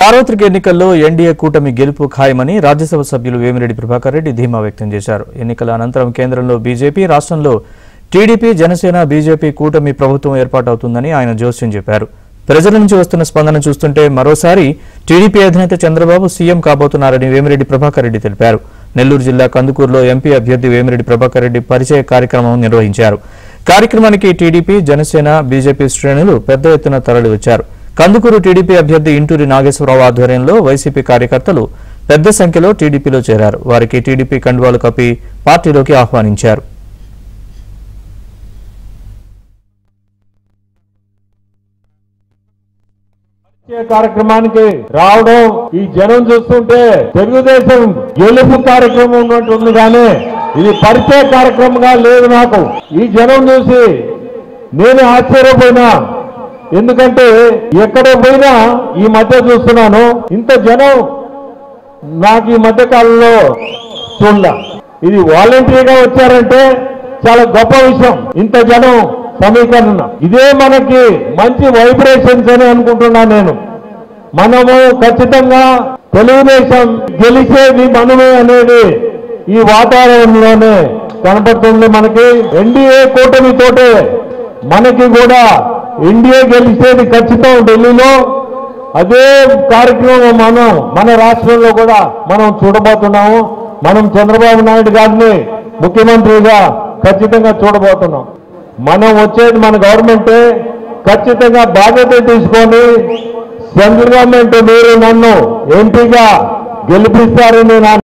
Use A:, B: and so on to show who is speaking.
A: సార్వత్రిక ఎన్నికల్లో ఎన్డీఏ కూటమి గెలుపు ఖాయమని రాజ్యసభ సభ్యులు వేమిరెడ్డి ప్రభాకర్ రెడ్డి ధీమా వ్యక్తం చేశారు. ఎన్నికల అనంతరం కేంద్రంలో బీజేపీ, రాష్ట్రంలో టీడీపీ, జనసేన, బీజేపీ కూటమి ప్రభుత్వం ఏర్పాటవుతుందని ఆయన జోస్యం చెప్పారు. ప్రజల నుంచి వస్తున్న స్పందన చూస్తుంటే మరోసారి టీడీపీ అధినేత చంద్రబాబు సీఎం కాబోతున్నారని వేమిరెడ్డి ప్రభాకర్ రెడ్డి తెలిపారు. నెల్లూరు జిల్లా కందుకూరులో ఎంపీ అభ్యర్థి వేమిరెడ్డి ప్రభాకర్ రెడ్డి పరిచయ కార్యక్రమం నిర్వహించారు. కార్యక్రమానికి టీడీపీ, జనసేన, బీజేపీ శ్రేణులు పెద్ద ఎత్తున తరలివచ్చారు. కందుకూరు టీడీపీ అభ్యర్థి ఇంటూరి నాగేశ్వరరావు ఆధ్వర్యంలో వైసీపీ కార్యకర్తలు పెద్ద సంఖ్యలో టీడీపీలో చేరారు. వారికి టీడీపీ కండువాలు కప్పి పార్టీలోకి ఆహ్వానించారు.
B: కార్యక్రమానికి రావడం ఈ జనం చూస్తుంటే తెలుగుదేశం గెలుపు కార్యక్రమం ఉన్నట్టుంది, కానీ ఇది పరిచయ కార్యక్రమంగా లేదు. నాకు ఈ జనం చూసి నేను ఆశ్చర్యపోయినా. ఎందుకంటే ఎక్కడ పోయినా ఈ మధ్య చూస్తున్నాను, ఇంత జనం నాకు ఈ మధ్య కాలంలో చూడ. ఇది వాలంటరీగా వచ్చారంటే చాలా గొప్ప విషయం. ఇంత జనం సమీకరణ ఇదే మనకి మంచి వైబ్రేషన్స్ అని అనుకుంటున్నాను నేను. మనము ఖచ్చితంగా తెలుగుదేశం గెలిచేది మనమే అనేది ఈ వాతావరణంలోనే కనపడుతుంది. మనకి ఎన్డీఏ కూటమితోటే మనకి కూడా ఎన్డీఏ గెలిచేది ఖచ్చితం. ఢిల్లీలో అదే కార్యక్రమం మన రాష్ట్రంలో కూడా మనం చూడబోతున్నాము. మనం చంద్రబాబు నాయుడు గారిని ముఖ్యమంత్రిగా ఖచ్చితంగా చూడబోతున్నాం. మనం వచ్చేది మన గవర్నమెంటే. ఖచ్చితంగా బాధ్యత తీసుకొని సెంట్రల్ గవర్నమెంట్ మీరు నన్ను ఎంపీగా గెలిపిస్తారని